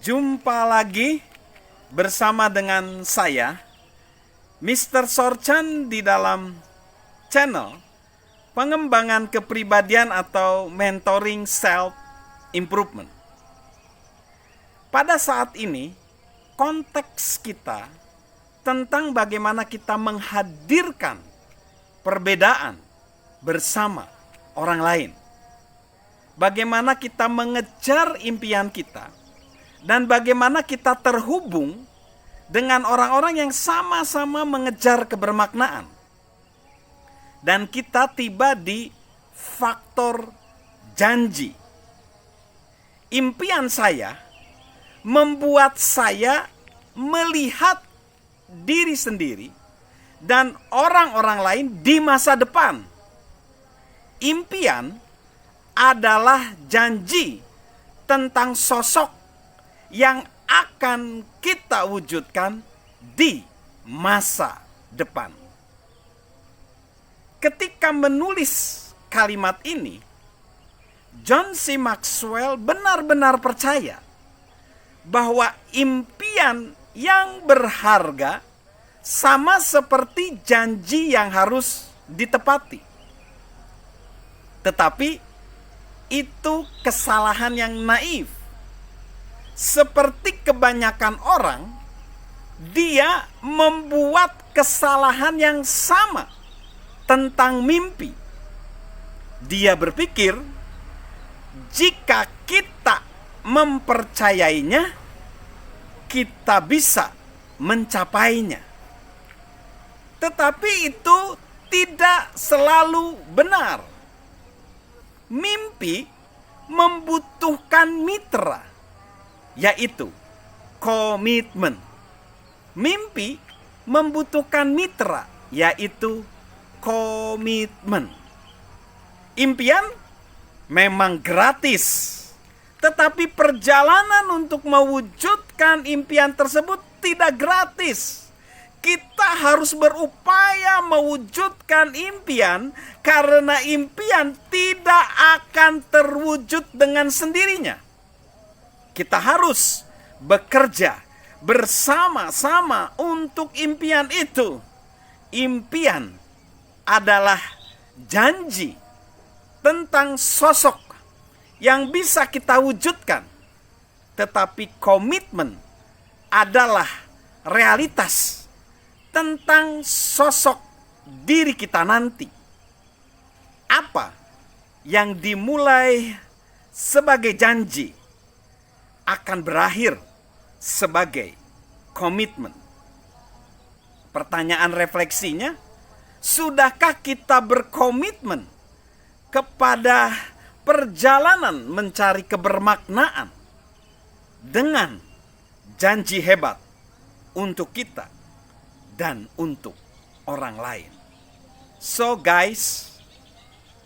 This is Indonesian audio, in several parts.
Jumpa lagi bersama dengan saya, Mr. Sorchan, di dalam channel pengembangan kepribadian atau mentoring self improvement. Pada saat ini, konteks kita tentang bagaimana kita menghadirkan perbedaan bersama orang lain. Bagaimana kita mengejar impian kita, dan bagaimana kita terhubung dengan orang-orang yang sama-sama mengejar kebermaknaan. Dan kita tiba di faktor janji. Impian saya membuat saya melihat diri sendiri dan orang-orang lain di masa depan. Impian adalah janji tentang sosok yang akan kita wujudkan di masa depan. Ketika menulis kalimat ini, John C. Maxwell benar-benar percaya bahwa impian yang berharga sama seperti janji yang harus ditepati. Tetapi itu kesalahan yang naif. Seperti kebanyakan orang, dia membuat kesalahan yang sama tentang mimpi. Dia berpikir, jika kita mempercayainya, kita bisa mencapainya. Tetapi itu tidak selalu benar. Mimpi membutuhkan mitra, yaitu komitmen. Mimpi membutuhkan mitra, yaitu komitmen. Impian memang gratis, tetapi perjalanan untuk mewujudkan impian tersebut tidak gratis. Kita harus berupaya mewujudkan impian, karena impian tidak akan terwujud dengan sendirinya. Kita harus bekerja bersama-sama untuk impian itu. Impian adalah janji tentang sosok yang bisa kita wujudkan. Tetapi komitmen adalah realitas tentang sosok diri kita nanti. Apa yang dimulai sebagai janji akan berakhir sebagai komitmen. Pertanyaan refleksinya, sudahkah kita berkomitmen kepada perjalanan mencari kebermaknaan dengan janji hebat untuk kita dan untuk orang lain? So guys,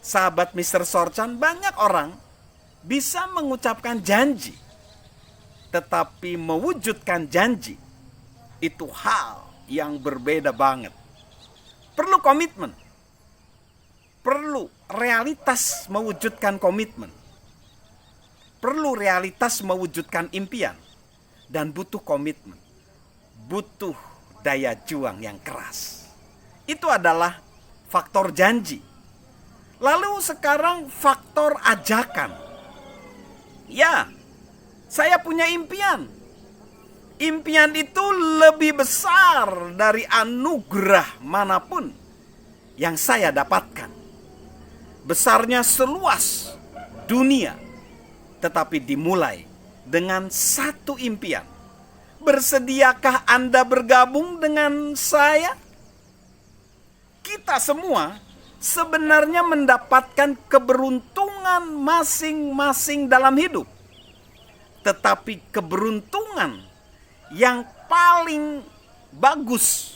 sahabat Mr. Sorchan, banyak orang bisa mengucapkan janji, tetapi mewujudkan janji itu hal yang berbeda banget. Perlu komitmen, perlu realitas mewujudkan komitmen, perlu realitas mewujudkan impian, dan butuh komitmen, butuh daya juang yang keras. Itu adalah faktor janji. Lalu sekarang faktor ajakan. Ya, saya punya impian. Impian itu lebih besar dari anugerah manapun yang saya dapatkan. Besarnya seluas dunia, tetapi dimulai dengan satu impian. Bersediakah Anda bergabung dengan saya? Kita semua sebenarnya mendapatkan keberuntungan masing-masing dalam hidup. Tetapi keberuntungan yang paling bagus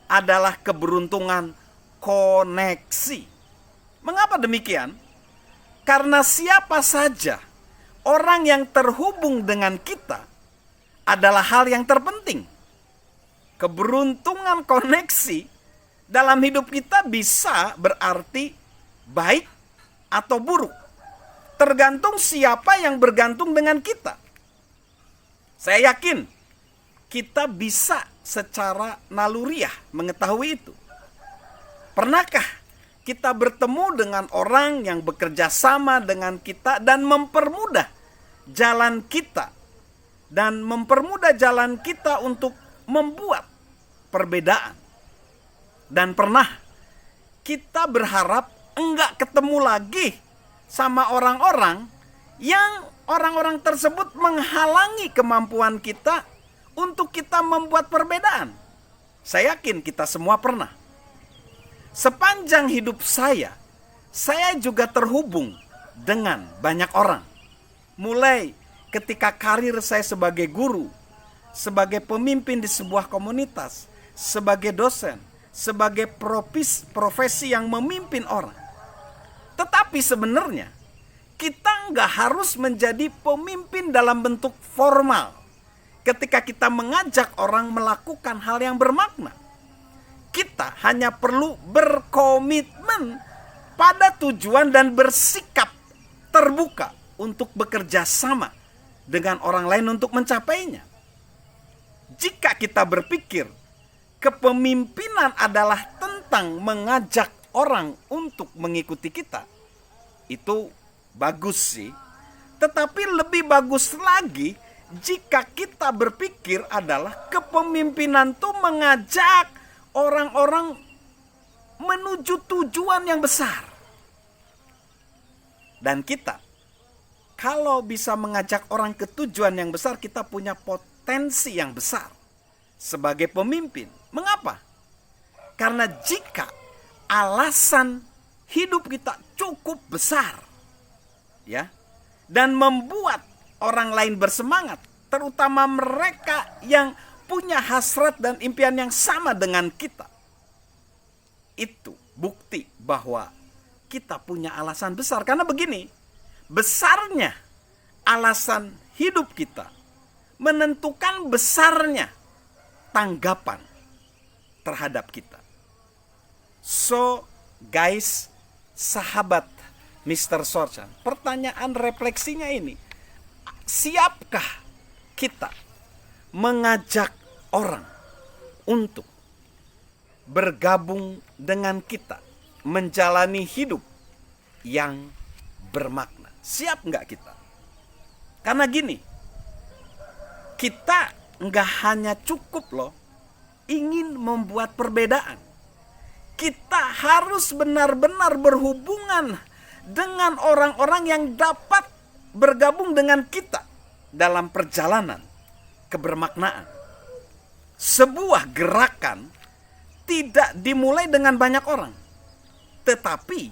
adalah keberuntungan koneksi. Mengapa demikian? Karena siapa saja orang yang terhubung dengan kita adalah hal yang terpenting. Keberuntungan koneksi dalam hidup kita bisa berarti baik atau buruk. Tergantung siapa yang bergantung dengan kita. Saya yakin kita bisa secara naluriah mengetahui itu. Pernahkah kita bertemu dengan orang yang bekerja sama dengan kita dan mempermudah jalan kita untuk membuat perbedaan? Dan pernah kita berharap enggak ketemu lagi sama orang-orang yang orang-orang tersebut menghalangi kemampuan kita untuk kita membuat perbedaan. Saya yakin kita semua pernah. Sepanjang hidup saya juga terhubung dengan banyak orang. Mulai ketika karir saya sebagai guru, sebagai pemimpin di sebuah komunitas, sebagai dosen, sebagai profesi yang memimpin orang. Tetapi sebenarnya kita nggak harus menjadi pemimpin dalam bentuk formal ketika kita mengajak orang melakukan hal yang bermakna. Kita hanya perlu berkomitmen pada tujuan dan bersikap terbuka untuk bekerja sama dengan orang lain untuk mencapainya. Jika kita berpikir kepemimpinan adalah tentang mengajak orang untuk mengikuti kita, itu bagus sih. Tetapi lebih bagus lagi jika kita berpikir adalah kepemimpinan itu mengajak orang-orang menuju tujuan yang besar. Dan kita, kalau bisa mengajak orang ke tujuan yang besar, kita punya potensi yang besar sebagai pemimpin. Mengapa? Karena jika alasan hidup kita cukup besar, ya, dan membuat orang lain bersemangat, terutama mereka yang punya hasrat dan impian yang sama dengan kita, itu bukti bahwa kita punya alasan besar. Karena begini, besarnya alasan hidup kita menentukan besarnya tanggapan terhadap kita. So guys, sahabat Mr. Sorchan, pertanyaan refleksinya ini, siapkah kita mengajak orang untuk bergabung dengan kita menjalani hidup yang bermakna? Siap nggak kita? Karena gini, kita nggak hanya cukup loh ingin membuat perbedaan. Kita harus benar-benar berhubungan dengan orang-orang yang dapat bergabung dengan kita dalam perjalanan kebermaknaan. Sebuah gerakan tidak dimulai dengan banyak orang, tetapi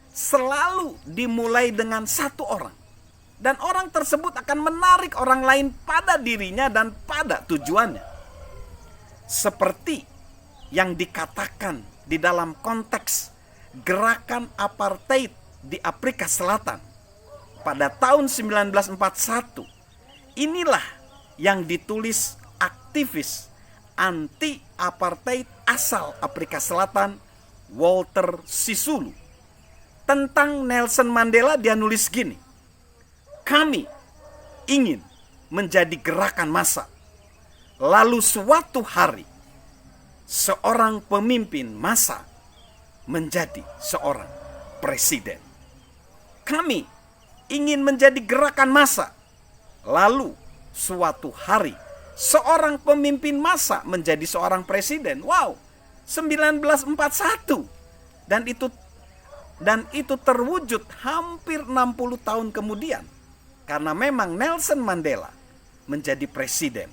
selalu dimulai dengan satu orang. Dan orang tersebut akan menarik orang lain pada dirinya dan pada tujuannya. Seperti yang dikatakan di dalam konteks gerakan apartheid di Afrika Selatan pada tahun 1941. Inilah yang ditulis aktivis anti-apartheid asal Afrika Selatan Walter Sisulu. Tentang Nelson Mandela dia nulis gini, kami ingin menjadi gerakan massa, lalu suatu hari seorang pemimpin massa menjadi seorang presiden. Kami ingin menjadi gerakan massa, lalu suatu hari seorang pemimpin massa menjadi seorang presiden. Wow, 1941. Dan itu terwujud hampir 60 tahun kemudian. Karena memang Nelson Mandela menjadi presiden.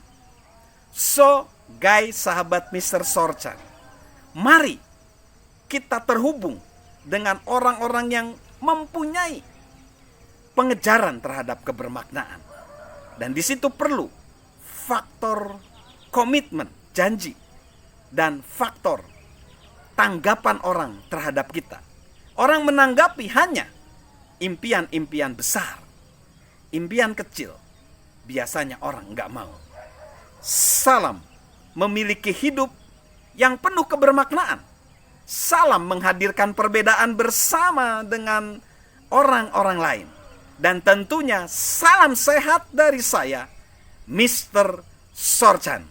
So, guys, sahabat Mr. Sorchan, mari kita terhubung dengan orang-orang yang mempunyai pengejaran terhadap kebermaknaan. Dan di situ perlu faktor komitmen, janji, dan faktor tanggapan orang terhadap kita. Orang menanggapi hanya impian-impian besar. Impian kecil, biasanya orang nggak mau. Salam memiliki hidup yang penuh kebermaknaan. Salam menghadirkan perbedaan bersama dengan orang-orang lain. Dan tentunya salam sehat dari saya, Mr. Sorchan.